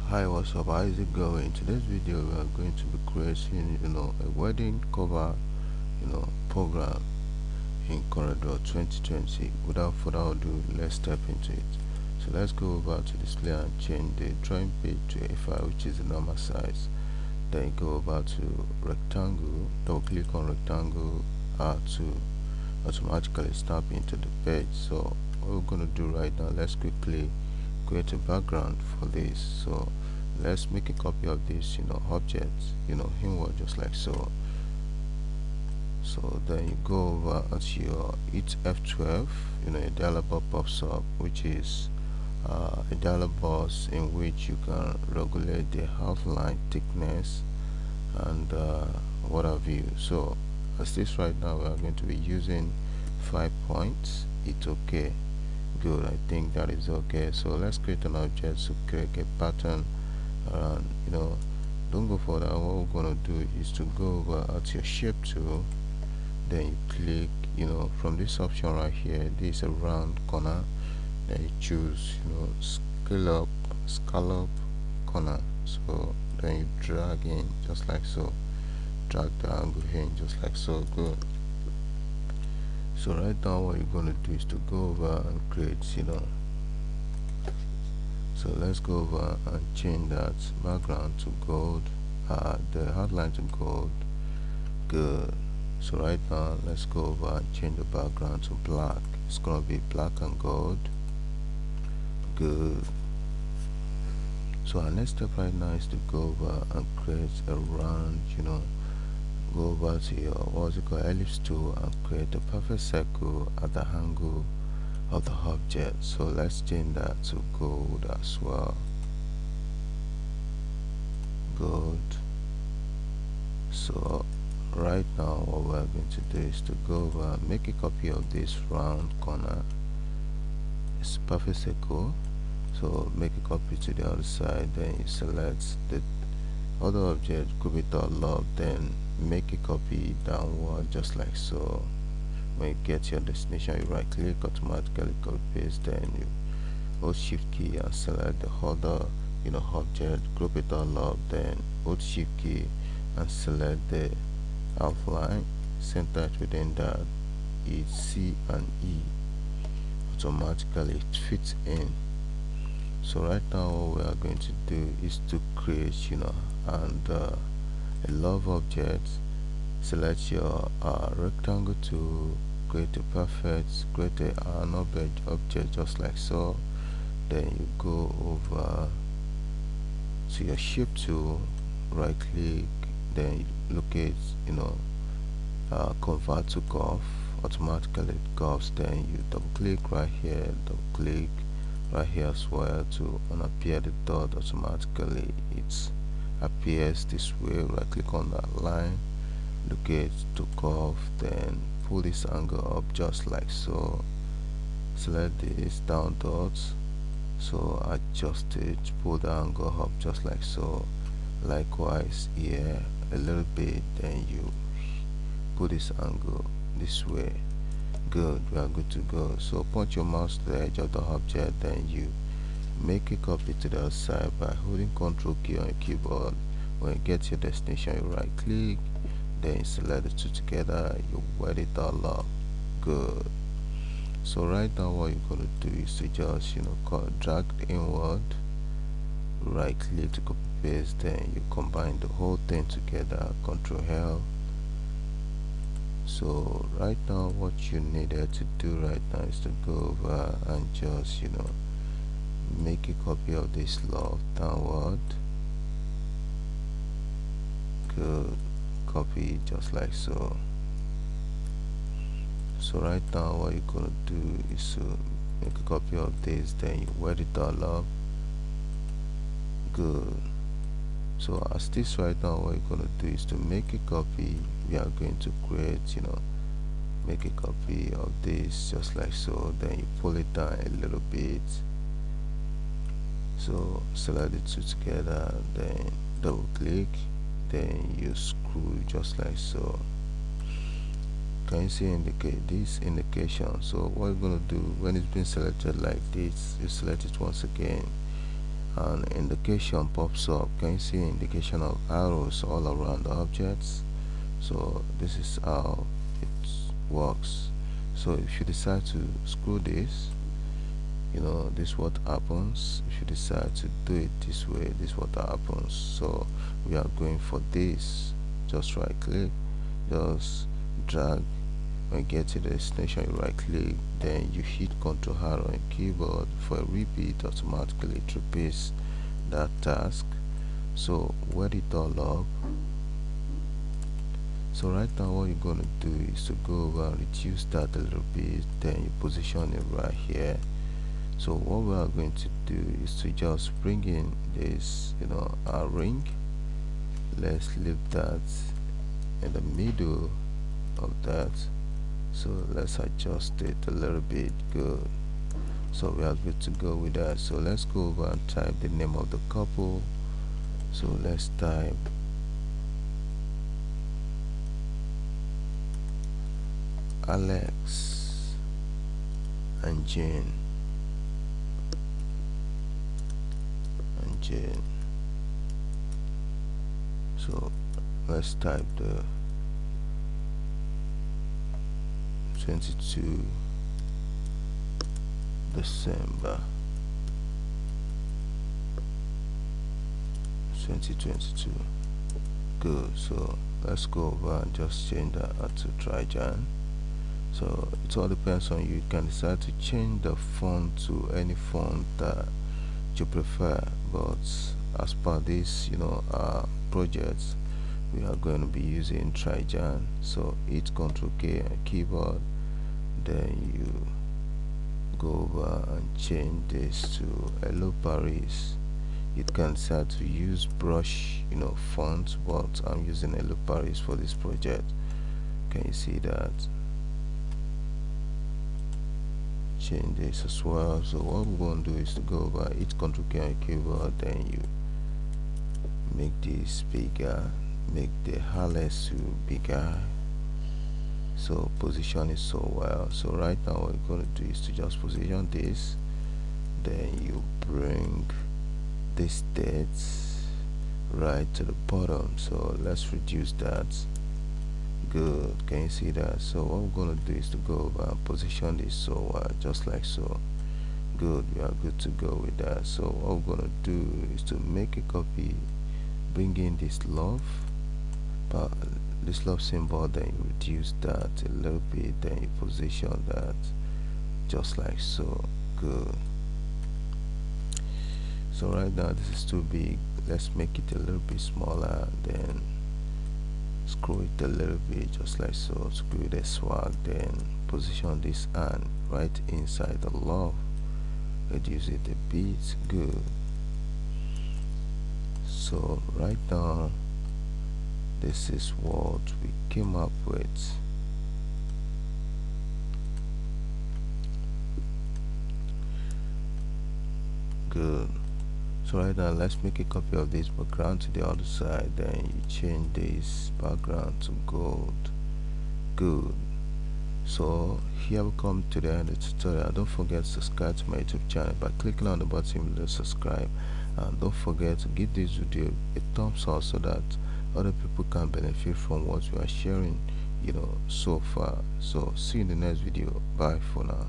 Hi, what's up? How is it going? In today's video we are going to be creating a wedding cover program in CorelDraw 2020. Without further ado, let's step into it. So let's go over to display and change the drawing page to A5, which is the normal size. Then you go over to rectangle, double click on rectangle to automatically snap into the page. So what we're going to do right now, let's quickly create a background for this. So let's make a copy of this object inward, just like so. So then you go over onto your hit F12. A dialog box pops up, which is a dialog box in which you can regulate the outline thickness and what have you. So as this right now, we are going to be using 5 points. It's okay. Good, I think that is okay. So let's create an object to create a pattern around. Don't go for that. What we're gonna do is to go over at your shape tool, then you click from this option right here. This is a round corner, then you choose scallop corner. So then you drag in just like so, drag the angle in just like so. Good. So right now what you're going to do is to go over and create so let's go over and change that background to gold, the outline to gold. Good. So right now let's go over and change the background to black. It's gonna be black and gold. Good. So our next step right now is to go over and create a round, go over to your what's it called, ellipse tool, and create a perfect circle at the angle of the object. So let's change that to gold as well. Good. So right now what we're going to do is to go over and make a copy of this round corner. It's a perfect circle. So make a copy to the other side, then you select the other object, group it all up, then make a copy downward just like so. When you get to your destination, you right click, automatically copy paste, then you hold shift key and select the other object, group it all up, then hold shift key and select the outline, center it within that. It's C and E, automatically it fits in. So right now what we are going to do is to create a love object. Select your rectangle tool, create an object just like so. Then you go over to your shape tool, right click, then you locate convert to curve. Automatically it curves, then you double click right here, double click right here as well to unappear the dot. Automatically it appears this way. Right click on that line, locate to curve, then pull this angle up just like so. Select this down dot, so adjust it, pull the angle up just like so. Likewise here a little bit, then you put this angle this way. Good, we are good to go. So point your mouse to the edge of the object, then you make a copy to the other side by holding Ctrl key on your keyboard. When you get to your destination, you right click, then you select the two together, you wet it all up. Good. So right now what you're going to do is to just drag inward, right click to copy paste, then you combine the whole thing together, Ctrl L. So right now what you needed to do right now is to go over and just make a copy of this love downward. Good. Copy just like so. So right now what you're gonna do is to make a copy of this, then you wet it all up. Good. So as this right now, what you're gonna do is to make a copy. We are going to create make a copy of this just like so, then you pull it down a little bit. So select the two together, then double click, then you screw just like so. Can you see this indication? So what you're gonna do when it's been selected like this, you select it once again, an indication pops up. Can you see indication of arrows all around the objects? So this is how it works. So if you decide to screw this, this is what happens. If you decide to do it this way, this is what happens. So we are going for this. Just right click, just drag. When you get to the destination, you right click, then you hit Ctrl R on your keyboard. For a repeat, automatically it repeats that task. So wet it all up. So right now what you're going to do is to go over and reduce that a little bit, then you position it right here. So what we are going to do is to just bring in this a ring. Let's leave that in the middle of that. So let's adjust it a little bit. Good. So we are good to go with that. So let's go over and type the name of the couple. So let's type Alex and Jane. So let's type the 22 December 2022. Good. So let's go over and just change that to Trajan. So it all depends on you. You can decide to change the font to any font that you prefer, but as per this project, we are going to be using Trajan. So hit Ctrl K on keyboard, then you go over and change this to Hello Paris. You can decide to use brush font, but I'm using Hello Paris for this project. Can you see that? Change this as well. So what we're going to do is to go over, hit Ctrl K on keyboard, then you make this bigger, make the highlights to bigger. So position it so well. So right now what we're going to do is to just position this, then you bring this dates right to the bottom. So let's reduce that. Good. Can you see that? So what we're going to do is to go over and position this so just like so. Good. We are good to go with that. So what we're going to do is to make a copy, bring in this love, but this love symbol, then you reduce that a little bit, then you position that just like so. Good. So right now this is too big. Let's make it a little bit smaller, then screw it a little bit just like so. Screw the swag, then position this hand right inside the love, reduce it a bit. Good. So right now this is what we came up with. Good. So right now let's make a copy of this background to the other side, then you change this background to gold. Good. So here we come to the end of the tutorial. Don't forget to subscribe to my YouTube channel by clicking on the button below subscribe, and don't forget to give this video a thumbs up so that other people can benefit from what we are sharing so far. So see you in the next video. Bye for now.